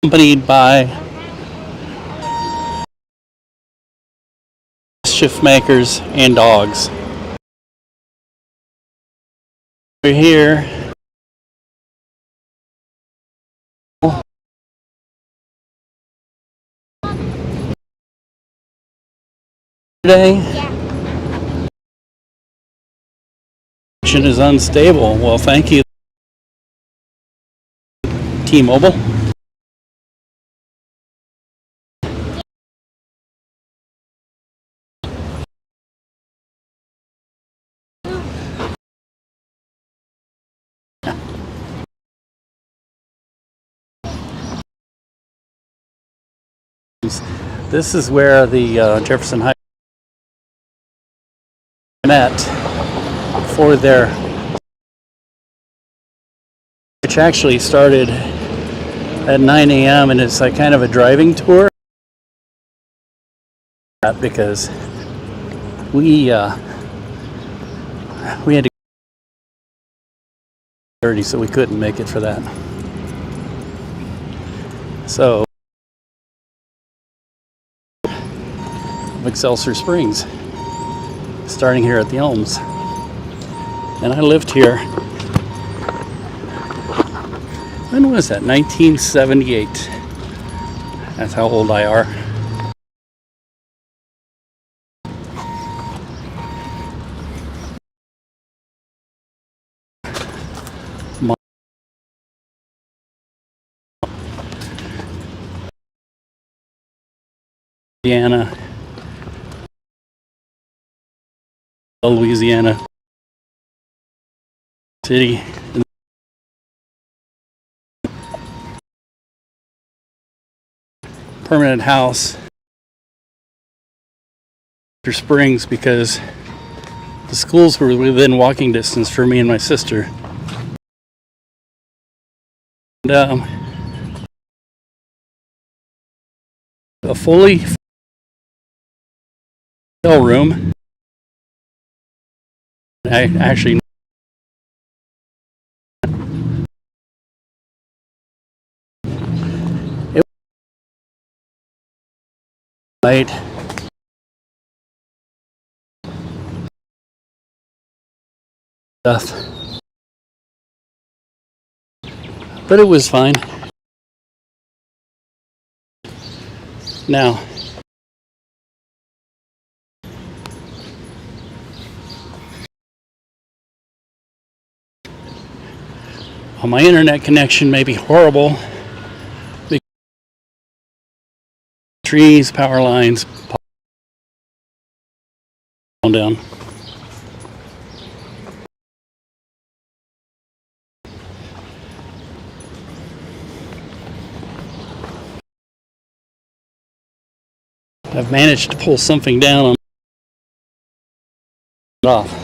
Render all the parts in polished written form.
accompanied by mischief makers and dogs. We're here today. Connection is unstable. Well, thank you, T-Mobile. This is where the Jefferson High met for their, which actually started at 9 a.m. and it's like kind of a driving tour because we had to 30, so we couldn't make it for that. So Excelsior Springs, starting here at the Elms, and I lived here. When was that? 1978. That's how old I are. Louisiana City. Permanent house Springs because the schools were within walking distance for me and my sister. And, a fully hotel room. I actually it right stuff, but it was fine. Now my internet connection may be horrible. Trees, power lines, down. I've managed to pull something down on off.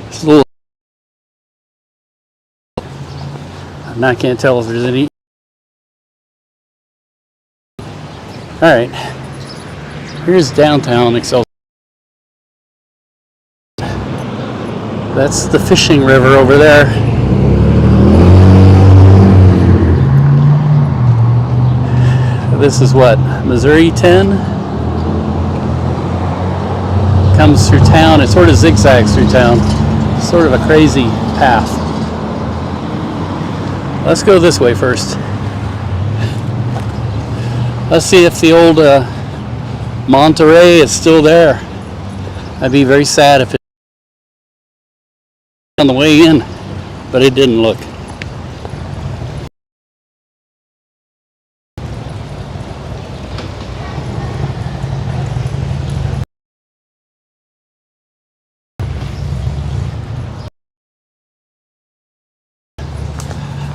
It's a little. I can't tell if there's any. All right, here's downtown Excelsior. That's the fishing river over there. This is what, Missouri 10? Comes through town. It sort of zigzags through town. Sort of a crazy path. Let's go this way first. Let's see if the old Monterey is still there. I'd be very sad if it on the way in, but it didn't look.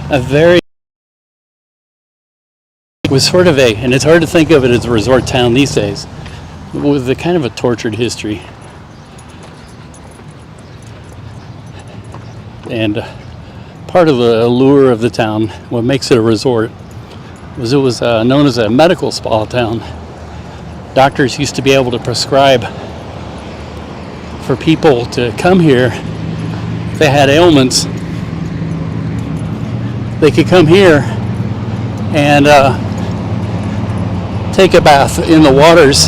A very was sort of and it's hard to think of it as a resort town these days, with a kind of a tortured history. And part of the allure of the town, what makes it a resort, was it was known as a medical spa town. Doctors used to be able to prescribe for people to come here if they had ailments they could come here and take a bath in the waters.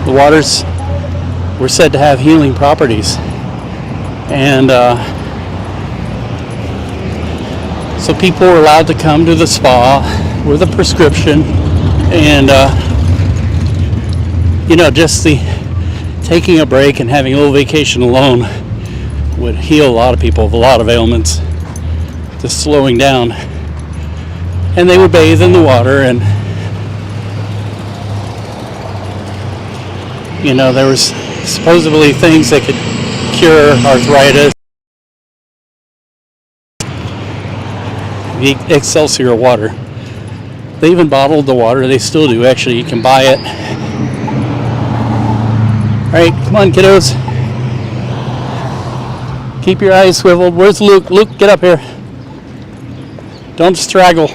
The waters were said to have healing properties. And so people were allowed to come to the spa with a prescription, and just the taking a break and having a little vacation alone would heal a lot of people of a lot of ailments, just slowing down. And they would bathe in the water, and there was supposedly things that could cure arthritis. The Excelsior water. They even bottled the water. They still do, actually. You can buy it. Alright, come on, kiddos. Keep your eyes swiveled. Where's Luke? Luke, get up here. Don't straggle.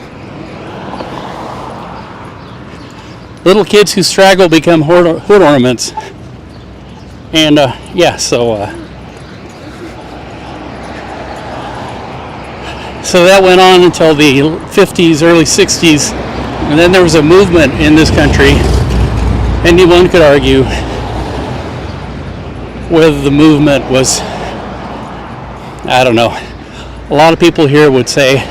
Little kids who straggle become hood ornaments. And, So that went on until the 50s, early 60s, and then there was a movement in this country. Anyone could argue whether the movement was, I don't know. A lot of people here would say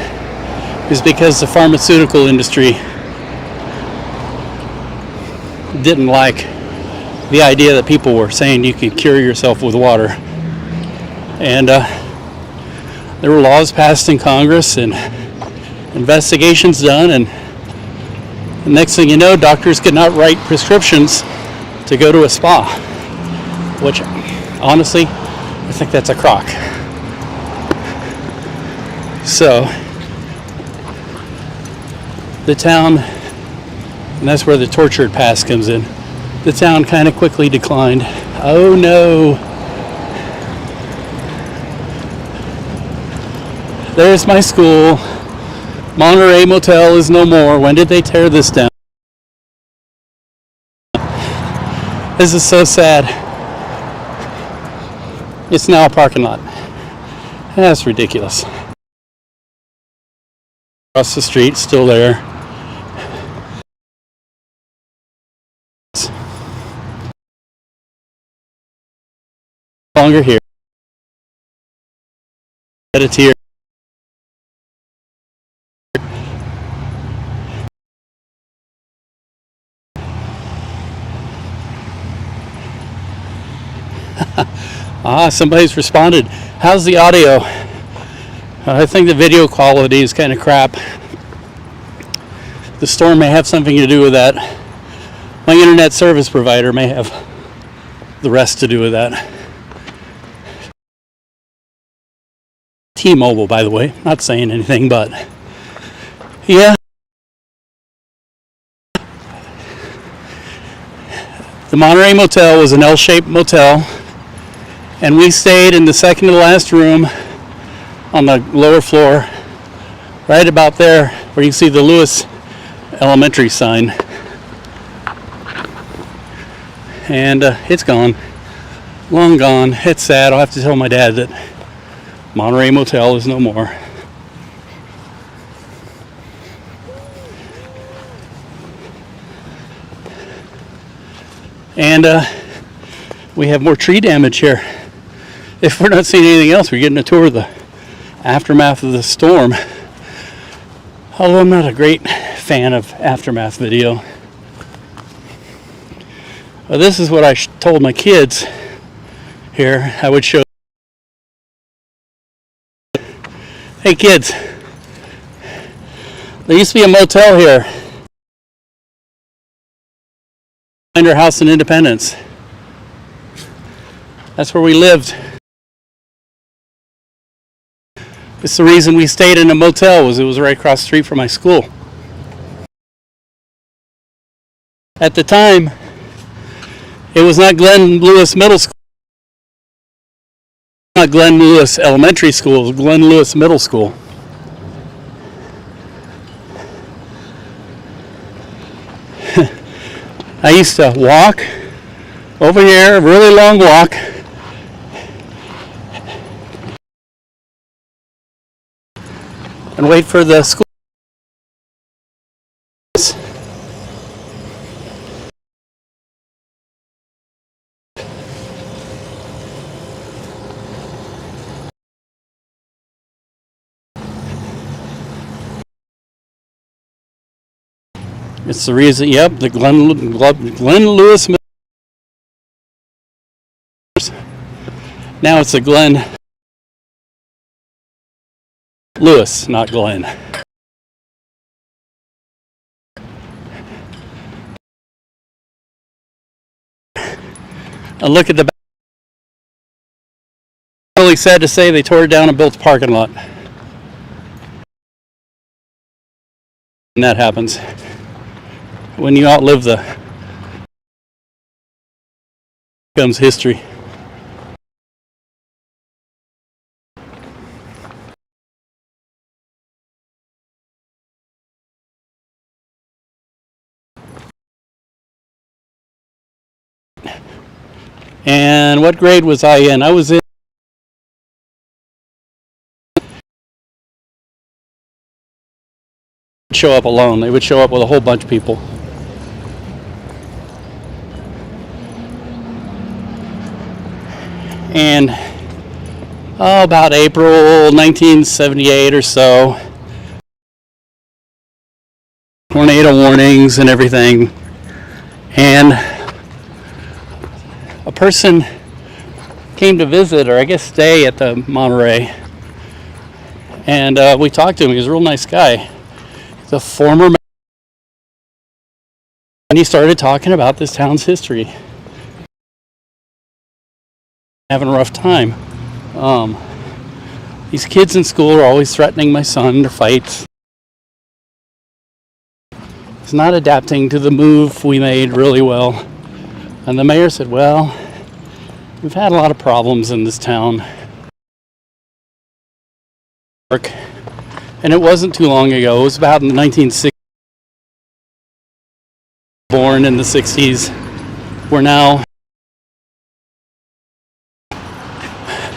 it's because the pharmaceutical industry didn't like the idea that people were saying you could cure yourself with water. And there were laws passed in Congress and investigations done, and the next thing you know, doctors could not write prescriptions to go to a spa, which honestly, I think that's a crock. So the town, and that's where the tortured past comes in, the town kind of quickly declined. Oh no. There's my school. Monterey Motel is no more. When did they tear this down? This is so sad. It's now a parking lot. That's ridiculous. Across the street, still there. No longer here. It's here. Somebody's responded. How's the audio? I think the video quality is kind of crap. The storm may have something to do with that. My internet service provider may have the rest to do with that. T-Mobile, by the way. Not saying anything, but yeah. The Monterey Motel was an L-shaped motel, and we stayed in the second to last room on the lower floor, right about there where you see the Lewis Elementary sign. And it's gone, long gone. It's sad. I'll have to tell my dad that Monterey Motel is no more. And we have more tree damage here. If we're not seeing anything else, we're getting a tour of the aftermath of the storm. Although I'm not a great fan of aftermath video. Well, this is what I told my kids here. I would show. Hey kids, there used to be a motel here. Find our house in Independence. That's where we lived. It's the reason we stayed in a motel, was it was right across the street from my school. At the time, it was not Glenn Lewis Middle School, not Glenn Lewis Elementary School, it was Glenn Lewis Middle School. I used to walk over here, a really long walk. and wait for the school. It's the reason, yep, the Glenn Lewis. Now it's a Glenn Lewis, not Glenn. And look at the back. Really sad to say they tore it down and built a parking lot. And that happens when you outlive the becomes history. And what grade was I in? I was in show up alone. They would show up with a whole bunch of people. And about April 1978 or so, tornado warnings and everything. And a person came to visit, or I guess stay, at the Monterey. And we talked to him. He was a real nice guy. He's a former mayor. And he started talking about this town's history. Having a rough time. These kids in school are always threatening my son to fight. He's not adapting to the move we made really well. And the mayor said, well, we've had a lot of problems in this town. And it wasn't too long ago. It was about in the 1960s. Born in the 60s. We're now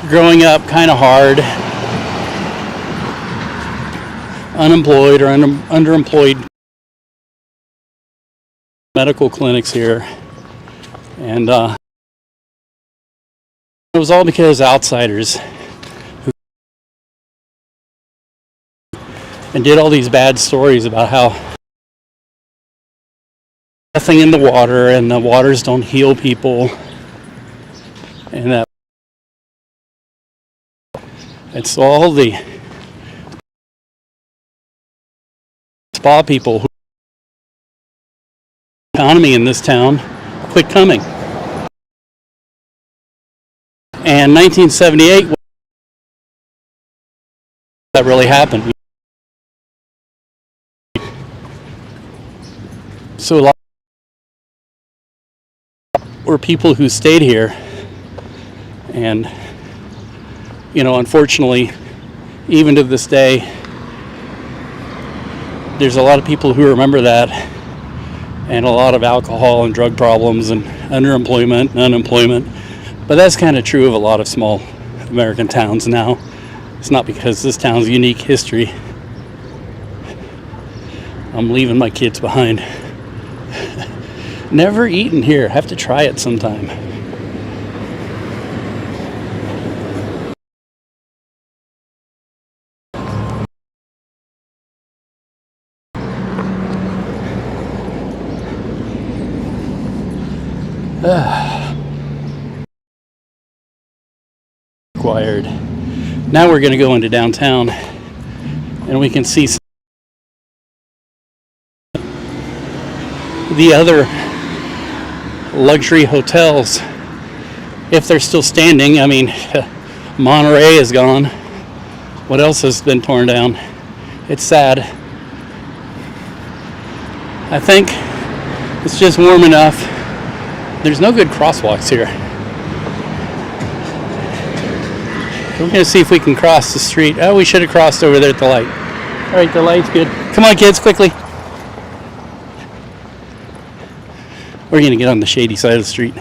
growing up kind of hard, unemployed or underemployed medical clinics here, and it was all because outsiders who and did all these bad stories about how nothing in the water and the waters don't heal people, and that it's all the spa people who economy in this town quit coming. And 1978, that really happened. So a lot were people who stayed here, and unfortunately, even to this day, there's a lot of people who remember that, and a lot of alcohol and drug problems and underemployment and unemployment. But that's kind of true of a lot of small American towns now. It's not because this town's unique history. I'm leaving my kids behind. Never eaten here. Have to try it sometime. Required. Now we're going to go into downtown, and we can see the other luxury hotels, if they're still standing. I mean, Monterey is gone. What else has been torn down? It's sad. I think it's just warm enough. There's no good crosswalks here. We're going to see if we can cross the street. Oh, we should have crossed over there at the light. All right, the light's good. Come on, kids, quickly. We're going to get on the shady side of the street.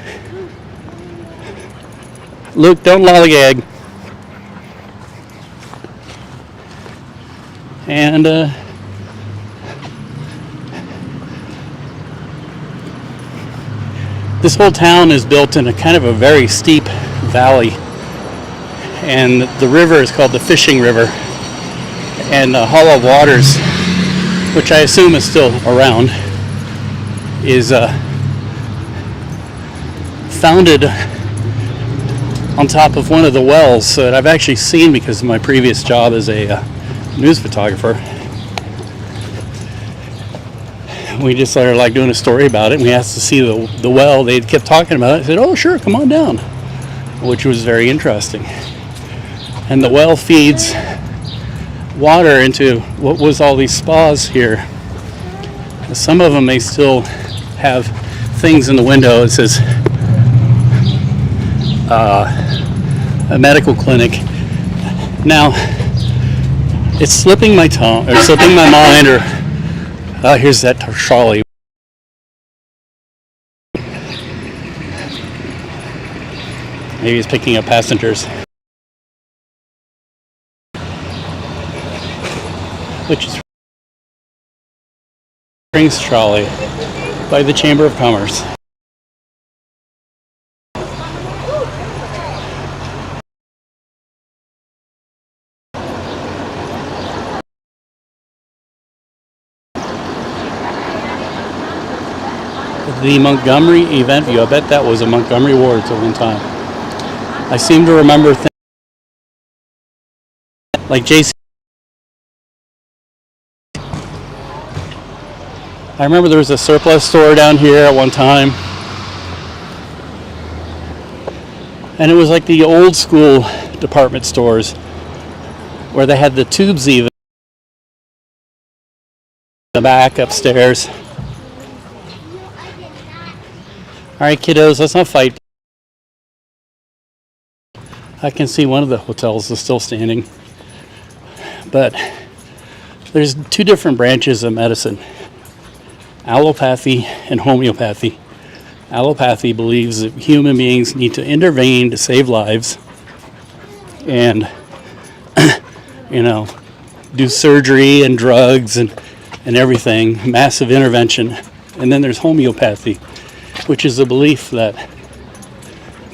Luke, don't lollygag. And this whole town is built in a kind of a very steep valley, and the river is called the Fishing River, and Hollow Waters, which I assume is still around, is founded on top of one of the wells that I've actually seen because of my previous job as a news photographer. We just started like doing a story about it, and we asked to see the well. They kept talking about it. I said, "Oh, sure, come on down," which was very interesting. And the well feeds water into what was all these spas here. Some of them may still have things in the window. It says a medical clinic. Now, it's slipping my tongue, or slipping my mind, or here's that trolley. Maybe he's picking up passengers. Which is Springs trolley by the Chamber of Commerce. The Montgomery event view. I bet that was a Montgomery Ward at one time. I seem to remember things like JC. I remember there was a surplus store down here at one time. And it was like the old school department stores where they had the tubes even in the back upstairs. Alright, kiddos, let's not fight. I can see one of the hotels is still standing. But there's two different branches of medicine: allopathy and homeopathy. Allopathy believes that human beings need to intervene to save lives and, do surgery and drugs and everything, massive intervention. And then there's homeopathy, which is the belief that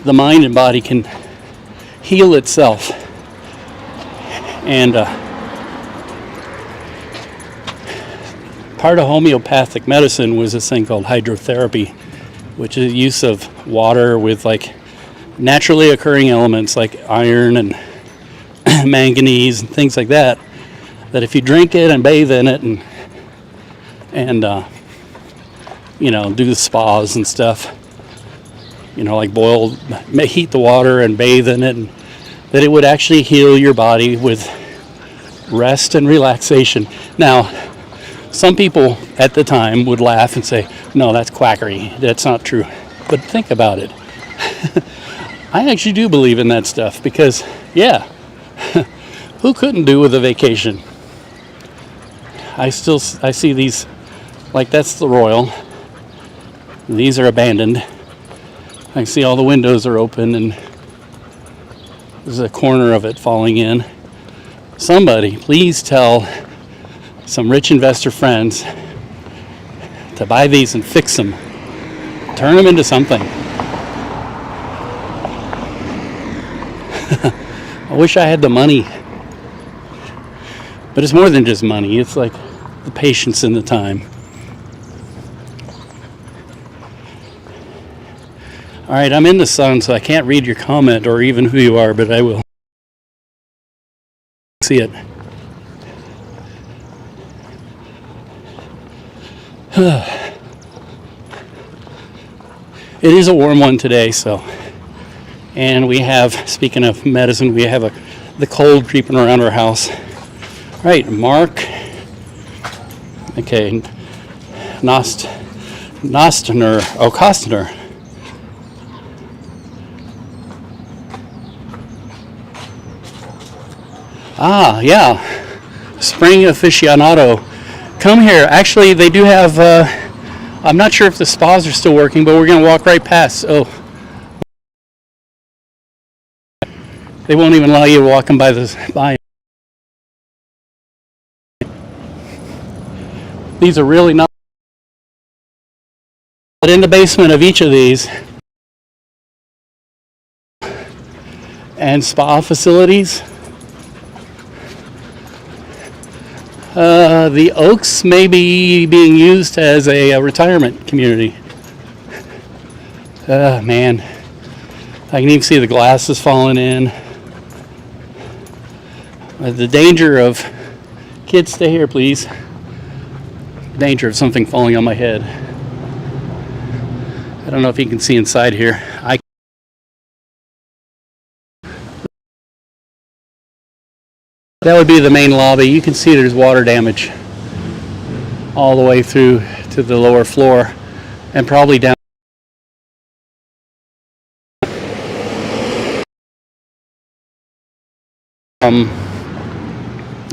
the mind and body can heal itself. And part of homeopathic medicine was this thing called hydrotherapy, which is the use of water with like naturally occurring elements like iron and manganese and things like that, that if you drink it and bathe in it and do the spas and stuff, like heat the water and bathe in it, and that it would actually heal your body with rest and relaxation. Now, some people at the time would laugh and say, "No, that's quackery. That's not true." But think about it. I actually do believe in that stuff because, yeah, who couldn't do with a vacation? I see these, like that's the Royal. These are abandoned. I see all the windows are open and there's a corner of it falling in. Somebody, please tell some rich investor friends to buy these and fix them. Turn them into something. I wish I had the money. But it's more than just money. It's like the patience and the time. All right, I'm in the sun, so I can't read your comment or even who you are, but I will see it. It is a warm one today, and we have, speaking of medicine, we have the cold creeping around our house. All right, Mark. Okay, Costner. Ah, yeah. Spring aficionado. Come here. Actually, they do have, I'm not sure if the spas are still working, but we're going to walk right past. Oh. They won't even allow you to walk by. These are really not. But in the basement of each of these and spa facilities, the Oaks may be being used as a retirement community. Man, I can even see the glasses falling in. The danger of, kids, stay here please. Danger of something falling on my head. I don't know if you can see inside here. That would be the main lobby. You can see there's water damage all the way through to the lower floor and probably down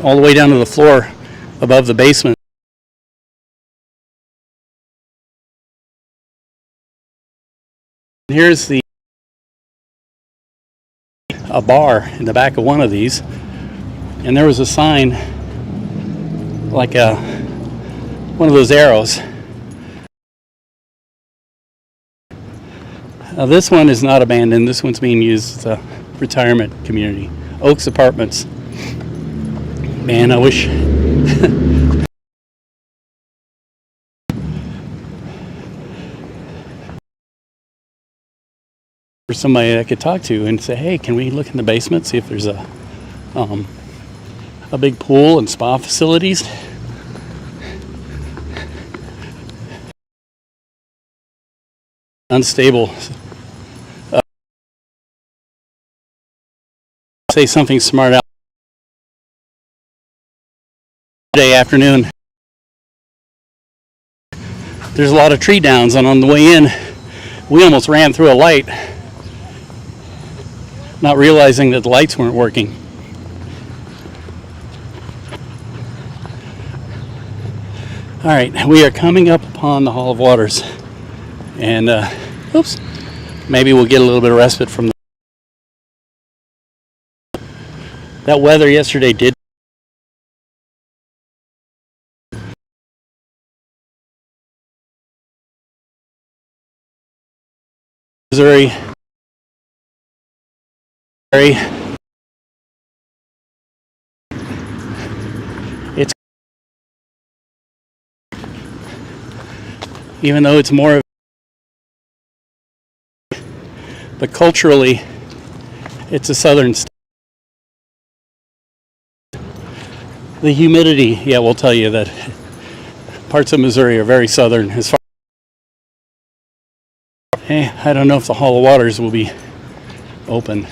all the way down to the floor above the basement. Here's a bar in the back of one of these, and there was a sign like one of those arrows. This one is not abandoned. This one's being used as a retirement community. Oaks Apartments. Man, I wish for somebody I could talk to and say, hey, can we look in the basement, see if there's a big pool and spa facilities. Unstable. Say something smart out. Today afternoon, there's a lot of tree downs, and on the way in, we almost ran through a light, not realizing that the lights weren't working. All right, we are coming up upon the Hall of Waters, and oops, maybe we'll get a little bit of respite from that weather yesterday. Did Missouri, it's, even though it's more, but culturally it's a southern state. The humidity, yeah, will tell you that parts of Missouri are very southern as far. Hey, I don't know if the Hall of Waters will be open.